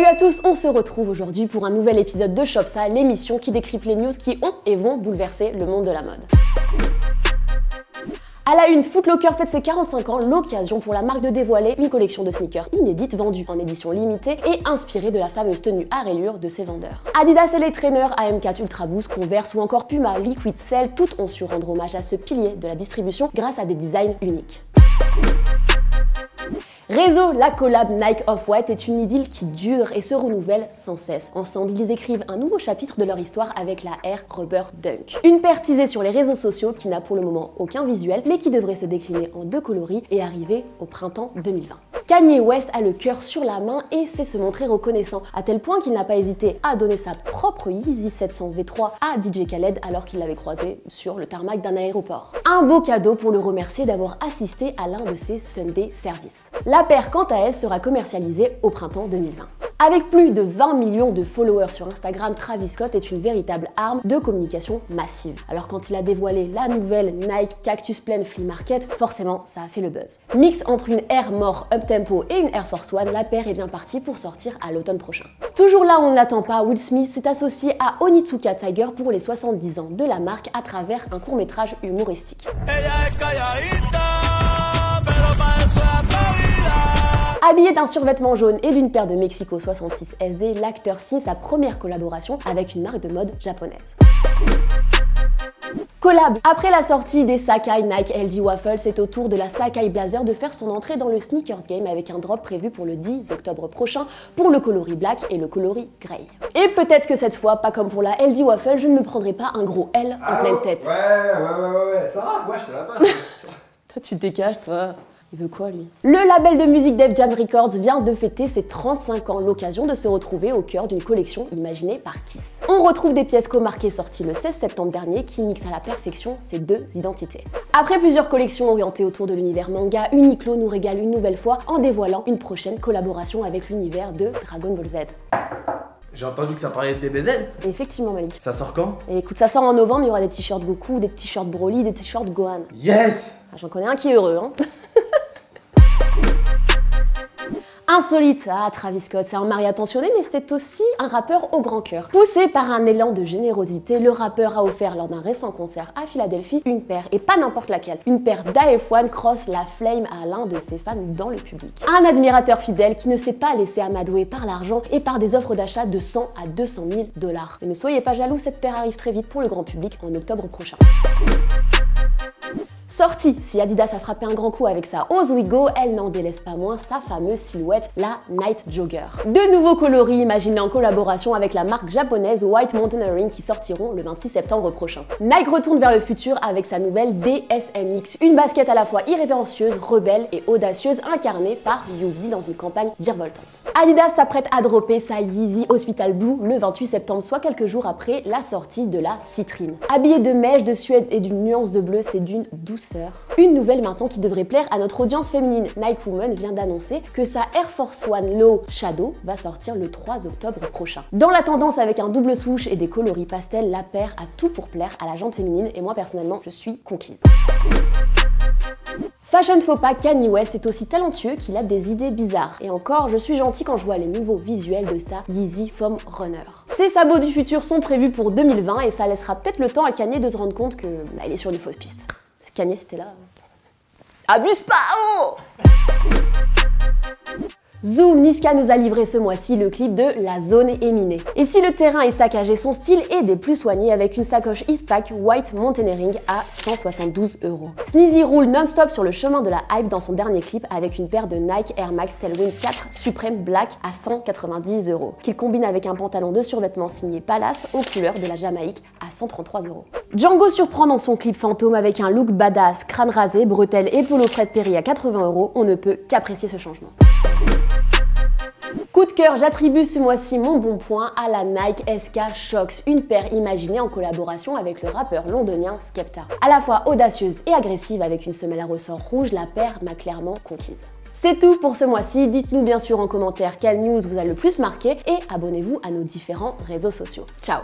à tous, on se retrouve aujourd'hui pour un nouvel épisode de Shopsa, l'émission qui décrypte les news qui ont et vont bouleverser le monde de la mode. À la une, Foot Locker fête ses 45 ans, l'occasion pour la marque de dévoiler une collection de sneakers inédite vendue en édition limitée et inspirée de la fameuse tenue à rayures de ses vendeurs. Adidas et les traîneurs AM4 Ultra Boost, Converse ou encore Puma, Liquid Cell, toutes ont su rendre hommage à ce pilier de la distribution grâce à des designs uniques. Réseau, la collab Nike Off-White est une idylle qui dure et se renouvelle sans cesse. Ensemble, ils écrivent un nouveau chapitre de leur histoire avec la Air Rubber Dunk. Une paire teasée sur les réseaux sociaux qui n'a pour le moment aucun visuel, mais qui devrait se décliner en 2 coloris et arriver au printemps 2020. Kanye West a le cœur sur la main et sait se montrer reconnaissant, à tel point qu'il n'a pas hésité à donner sa propre Yeezy 700 V3 à DJ Khaled alors qu'il l'avait croisé sur le tarmac d'un aéroport. Un beau cadeau pour le remercier d'avoir assisté à l'un de ses Sunday Service. La paire, quant à elle, sera commercialisée au printemps 2020. Avec plus de 20 millions de followers sur Instagram, Travis Scott est une véritable arme de communication massive. Alors quand il a dévoilé la nouvelle Nike Cactus Plain Flea Market, forcément ça a fait le buzz. Mix entre une Air More Uptempo et une Air Force One, la paire est bien partie pour sortir à l'automne prochain. Toujours là où on ne l'attend pas, Will Smith s'est associé à Onitsuka Tiger pour les 70 ans de la marque à travers un court-métrage humoristique. Habillé d'un survêtement jaune et d'une paire de Mexico 66 SD, l'acteur signe sa première collaboration avec une marque de mode japonaise. Collab. Après la sortie des Sacai Nike LD Waffle, c'est au tour de la Sacai Blazer de faire son entrée dans le sneakers game avec un drop prévu pour le 10 octobre prochain pour le coloris black et le coloris grey. Et peut-être que cette fois, pas comme pour la LD Waffle, je ne me prendrai pas un gros L en pleine tête. Ouais, ça va, moi je te la passe. Toi tu te décages, toi. Il veut quoi, lui? Le label de musique Def Jam Records vient de fêter ses 35 ans, l'occasion de se retrouver au cœur d'une collection imaginée par Kiss. On retrouve des pièces comarquées sorties le 16 septembre dernier qui mixent à la perfection ces deux identités. Après plusieurs collections orientées autour de l'univers manga, Uniqlo nous régale une nouvelle fois en dévoilant une prochaine collaboration avec l'univers de Dragon Ball Z. J'ai entendu que ça parlait de DBZ. Et effectivement, Malik. Ça sort quand? Et écoute, ça sort en novembre, il y aura des t-shirts Goku, des t-shirts Broly, des t-shirts Gohan. Yes! Ah, j'en connais un qui est heureux, hein. Insolite, Travis Scott, c'est un mari attentionné, mais c'est aussi un rappeur au grand cœur. Poussé par un élan de générosité, le rappeur a offert lors d'un récent concert à Philadelphie une paire, et pas n'importe laquelle, une paire d'AF1 Cross la Flame à l'un de ses fans dans le public. Un admirateur fidèle qui ne s'est pas laissé amadouer par l'argent et par des offres d'achat de 100 à 200 000 $. Mais ne soyez pas jaloux, cette paire arrive très vite pour le grand public en octobre prochain. Sortie, si Adidas a frappé un grand coup avec sa Ose We Go, elle n'en délaisse pas moins sa fameuse silhouette, la Night Jogger. De nouveaux coloris imaginés en collaboration avec la marque japonaise White Mountaineering qui sortiront le 26 septembre prochain. Nike retourne vers le futur avec sa nouvelle DSMX, une basket à la fois irrévérencieuse, rebelle et audacieuse incarnée par UV dans une campagne virevoltante. Adidas s'apprête à dropper sa Yeezy Hospital Blue le 28 septembre, soit quelques jours après la sortie de la Citrine. Habillée de mèche, de suède et d'une nuance de bleu, c'est d'une douceur. Une nouvelle maintenant qui devrait plaire à notre audience féminine. Nike Woman vient d'annoncer que sa Air Force One Low Shadow va sortir le 3 octobre prochain. Dans la tendance avec un double swoosh et des coloris pastels, la paire a tout pour plaire à la gente féminine et moi personnellement je suis conquise. Fashion faux pas, Kanye West est aussi talentueux qu'il a des idées bizarres. Et encore, je suis gentil quand je vois les nouveaux visuels de sa Yeezy Foam Runner. Ces sabots du futur sont prévus pour 2020 et ça laissera peut-être le temps à Kanye de se rendre compte que il est sur une fausse piste. Parce que Kanye c'était là. Abuse pas, oh! Zoom, Niska nous a livré ce mois-ci le clip de La Zone est minée. Et si le terrain est saccagé, son style est des plus soignés avec une sacoche Eastpak White Mountaineering à 172 €. Sneezy roule non-stop sur le chemin de la hype dans son dernier clip avec une paire de Nike Air Max Tailwind 4 Supreme Black à 190 €, qu'il combine avec un pantalon de survêtement signé Palace aux couleurs de la Jamaïque à 133 €. Django surprend dans son clip fantôme avec un look badass, crâne rasé, bretelles et polo Fred Perry à 80 €. On ne peut qu'apprécier ce changement. Coup de cœur, j'attribue ce mois-ci mon bon point à la Nike SK Shox, une paire imaginée en collaboration avec le rappeur londonien Skepta. À la fois audacieuse et agressive avec une semelle à ressort rouge, la paire m'a clairement conquise. C'est tout pour ce mois-ci, dites-nous bien sûr en commentaire quelle news vous a le plus marqué et abonnez-vous à nos différents réseaux sociaux. Ciao!